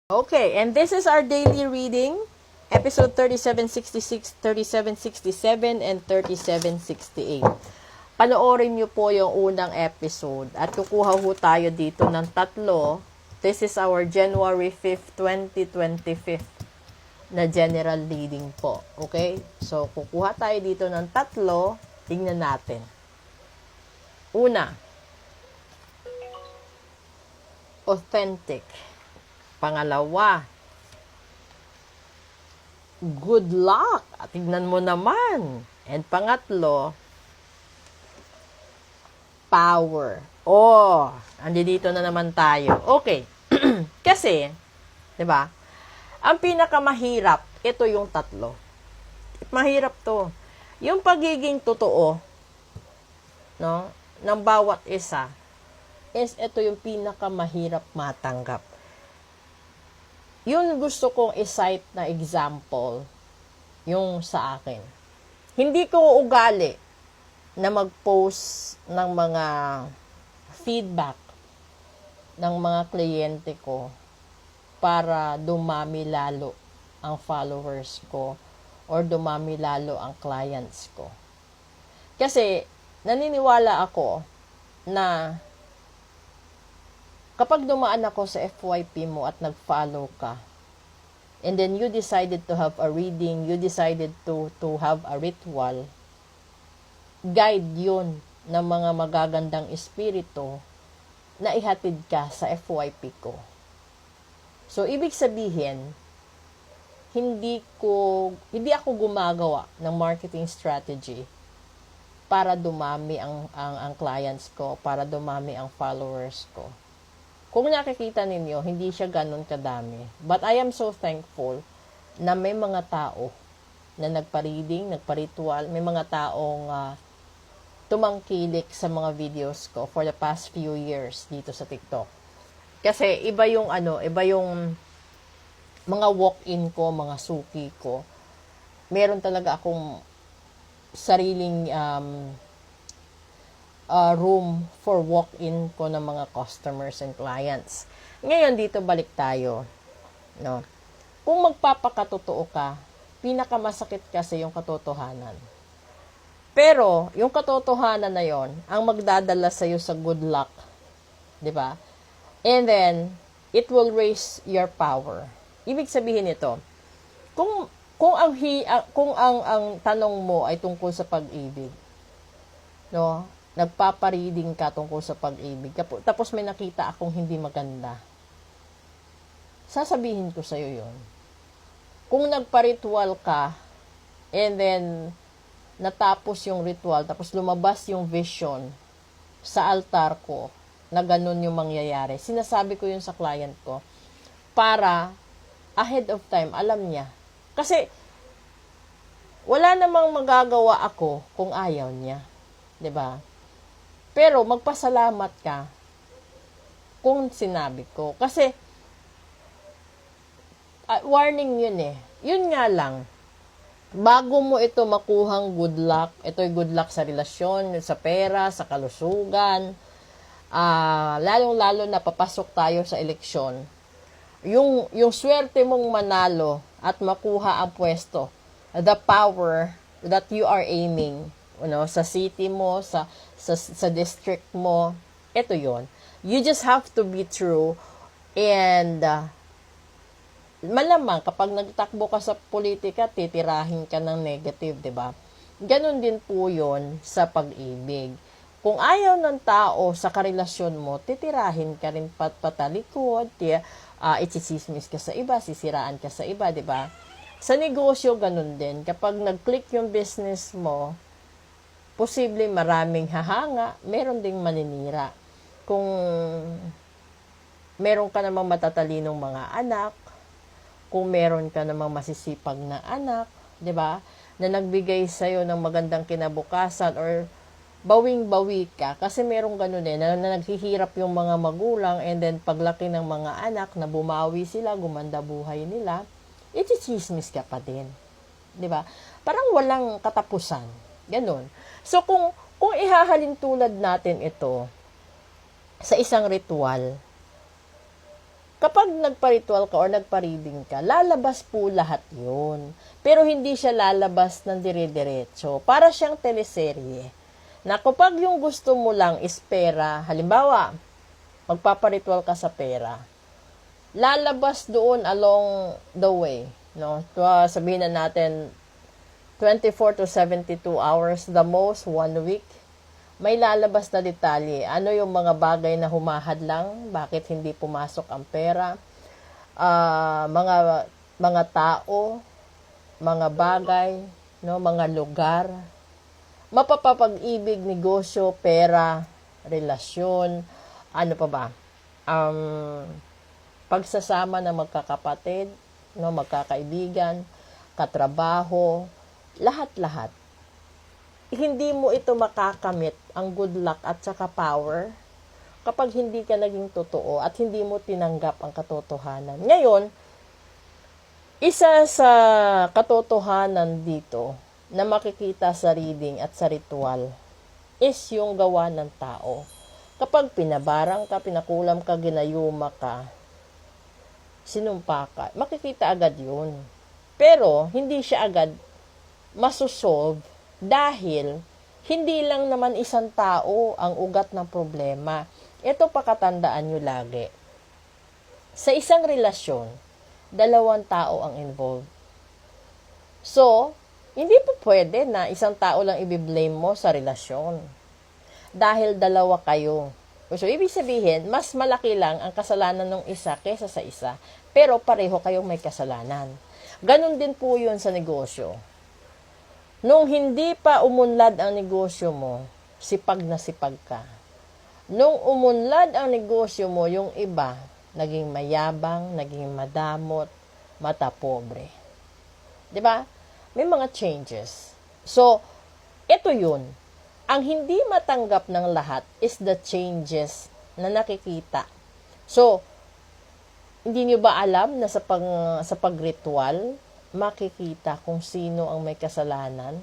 Okay, and this is our daily reading, episode 3766, 3767, and 3768. Panoorin nyo po yung unang episode at kukuha ho tayo dito ng tatlo. This is our January 5th, 2025 na general reading po. Okay? So, kukuha tayo dito ng tatlo. Tingnan natin. Una, authentic. Pangalawa, good luck. Tignan mo naman. And pangatlo, power. Oh, andito na naman tayo. Okay. Kasi, 'di ba? Ang pinakamahirap, ito yung tatlo. Mahirap 'to. Yung pagiging totoo, no, ng bawat isa is ito yung pinakamahirap matanggap. Yun gusto kong i-cite na example, yung sa akin. Hindi ko ugali na mag-post ng mga feedback ng mga kliyente ko para dumami lalo ang followers ko or dumami lalo ang clients ko. Kasi naniniwala ako na kapag dumaan ako sa FYP mo at nag-follow ka, and then you decided to have a reading, you decided to have a ritual, guide yun ng mga magagandang espiritu na ihatid ka sa FYP ko. So, ibig sabihin, hindi ako gumagawa ng marketing strategy para dumami ang clients ko, para dumami ang followers ko. Kung nakikita ninyo, hindi siya ganun kadami. But I am so thankful na may mga tao na nagpa-reading, nagpa-ritual, may mga taong tumangkilik sa mga videos ko for the past few years dito sa TikTok. Kasi iba yung mga walk-in ko, mga suki ko. Meron talaga akong sariling room for walk-in ko ng mga customers and clients. Ngayon, dito balik tayo. No? Kung magpapakatotoo ka, pinakamasakit kasi yung katotohanan. Pero, yung katotohanan na yon ang magdadala sa'yo sa good luck. Diba? And then, it will raise your power. Ibig sabihin ito, kung ang tanong mo ay tungkol sa pag-ibig, no? Nagpapareading ka tungkol sa pag-ibig, tapos may nakita akong hindi maganda, sasabihin ko sa'yo yon. Kung nagpa-ritual ka, and then, natapos yung ritual, tapos lumabas yung vision sa altar ko, na ganun yung mangyayari, sinasabi ko yun sa client ko, para, ahead of time, alam niya. Kasi, wala namang magagawa ako kung ayaw niya. 'Di ba? Pero magpasalamat ka kung sinabi ko. Kasi, warning yun eh. Yun nga lang, bago mo ito makuhang good luck, ito'y good luck sa relasyon, sa pera, sa kalusugan, lalong-lalo na papasok tayo sa eleksyon, yung swerte mong manalo at makuha ang pwesto, the power that you are aiming, sa city mo, sa district mo, ito yon. You just have to be true, and malamang kapag nagtakbo ka sa politika, titirahin ka ng negative, 'di ba? Ganon din po yon sa pag-ibig. Kung ayaw ng tao sa karelasyon mo, titirahin ka rin patalikod, itsisismis ka sa iba, sisiraan ka sa iba, 'di ba? Sa negosyo, ganun din. Kapag nag-click yung business mo, posible maraming hahanga, meron ding maninira. Kung meron ka namang matatalinong mga anak, kung meron ka namang masisipag na anak, 'di ba? Na nagbigay sa iyo ng magandang kinabukasan, or bawing-bawi ka, kasi merong ganun na naghihirap yung mga magulang, and then paglaki ng mga anak na bumawi sila, gumanda buhay nila, itsismis ka pa din. 'Di ba? Parang walang katapusan. Ganun. So kung ihahalin tulad natin ito sa isang ritual, Kapag nagpa-ritual ka or nagpa-reading ka, lalabas po lahat yun. Pero hindi siya lalabas ng dire-diretso. Para siyang teleserye. Na kapag yung gusto mo lang is pera, halimbawa, magpapa-ritual ka sa pera, lalabas doon along the way. No? Sabihin na natin, 24 to 72 hours, the most, 1 week, may lalabas na detalye. Ano yung mga bagay na humahadlang? Bakit hindi pumasok ang pera? Mga tao, mga bagay, no, mga lugar, mapapapag-ibig, negosyo, pera, relasyon, ano pa ba? Pagsasama ng magkakapatid, no, magkakaibigan, katrabaho, lahat-lahat. Hindi mo ito makakamit ang good luck at saka power kapag hindi ka naging totoo at hindi mo tinanggap ang katotohanan. Ngayon, isa sa katotohanan dito na makikita sa reading at sa ritual is yung gawa ng tao. Kapag pinabarang ka, pinakulam ka, ginayuma ka, sinumpa ka, makikita agad yun. Pero, hindi siya agad masosolve dahil hindi lang naman isang tao ang ugat ng problema. Ito pakatandaan nyo lagi. Sa isang relasyon, 2 tao ang involved. So, hindi po pwede na isang tao lang i-blame mo sa relasyon. Dahil 2 kayo. So, ibig sabihin, mas malaki lang ang kasalanan ng isa kaysa sa isa. Pero pareho kayong may kasalanan. Ganon din po yun sa negosyo. Nung hindi pa umunlad ang negosyo mo, sipag na sipag ka. Nung umunlad ang negosyo mo, yung iba, naging mayabang, naging madamot, mata pobre. 'Di ba? May mga changes. So, ito yun. Ang hindi matanggap ng lahat is the changes na nakikita. So, hindi nyo ba alam na sa pagritual, makikita kung sino ang may kasalanan,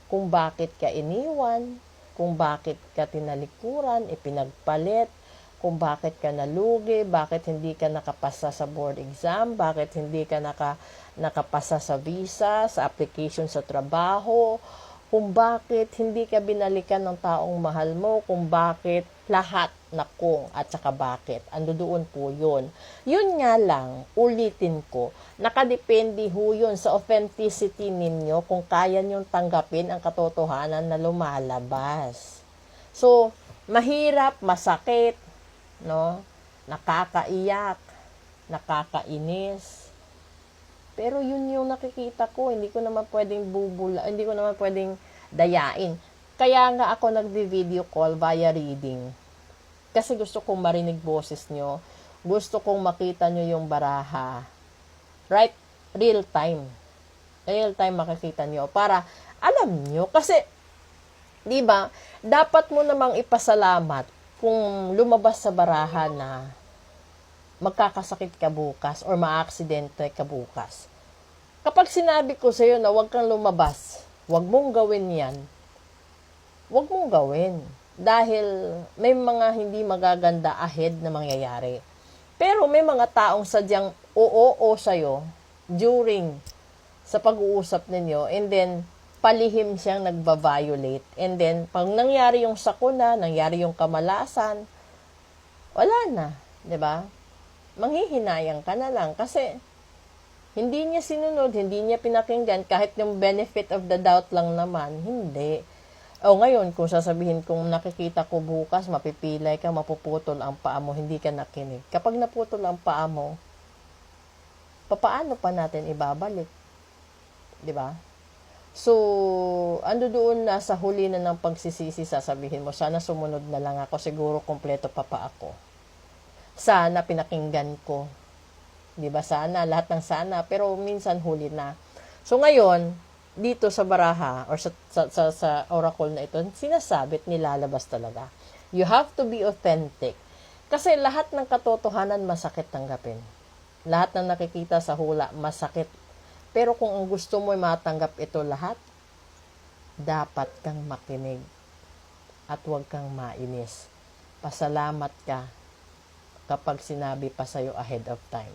kung bakit ka iniwan, kung bakit ka tinalikuran, ipinagpalit, kung bakit ka nalugi, bakit hindi ka nakapasa sa board exam, bakit hindi ka nakapasa sa visa, sa application sa trabaho, kung bakit hindi ka binalikan ng taong mahal mo, kung bakit lahat na kung at saka bakit. Ando doon po yun. Yun nga lang, ulitin ko, nakadepende ho yun sa authenticity ninyo kung kaya nyong tanggapin ang katotohanan na lumalabas. So, mahirap, masakit, no? Nakakaiyak, nakakainis. Pero yun yung nakikita ko, hindi ko naman pwedeng hindi ko naman pwedeng dayain. Kaya nga ako nagvi-video call via reading. Kasi gusto kong marinig boses nyo. Gusto kong makita nyo yung baraha. Right? Real time. Real time makikita nyo. Para alam nyo. Kasi, di ba, dapat mo namang ipasalamat kung lumabas sa baraha na magkakasakit ka bukas or maaksidente ka bukas. Kapag sinabi ko sa iyo na huwag kang lumabas, huwag mong gawin yan, huwag mong gawin. Dahil may mga hindi magaganda ahead na mangyayari. Pero may mga taong sadyang oo sa'yo during sa pag-uusap ninyo and then palihim siyang nagba-violate. And then pag nangyari yung sakuna, nangyari yung kamalasan, wala na. 'Di ba? Manghihinayang ka na lang kasi hindi niya sinunod, hindi niya pinakinggan kahit yung benefit of the doubt lang naman, hindi. O ngayon, kung sasabihin kung nakikita ko bukas, mapipilay ka, mapuputol ang paa mo, hindi ka nakinig. Kapag naputol ang paa mo, papaano pa natin ibabalik? 'Di ba? So, ando doon na sa huli na ng pagsisisi, sasabihin mo, sana sumunod na lang ako, siguro kompleto pa ako. Sana pinakinggan ko. 'Di ba? Sana, lahat ng sana, pero minsan huli na. So ngayon, dito sa baraha or sa oracle na ito, sinasabit nilalabas talaga. You have to be authentic. Kasi lahat ng katotohanan masakit tanggapin. Lahat ng nakikita sa hula masakit. Pero kung ang gusto mo ay matanggap ito lahat, dapat kang makinig at huwag kang mainis. Pasalamat ka. kapag sinabi pa sa'yo ahead of time.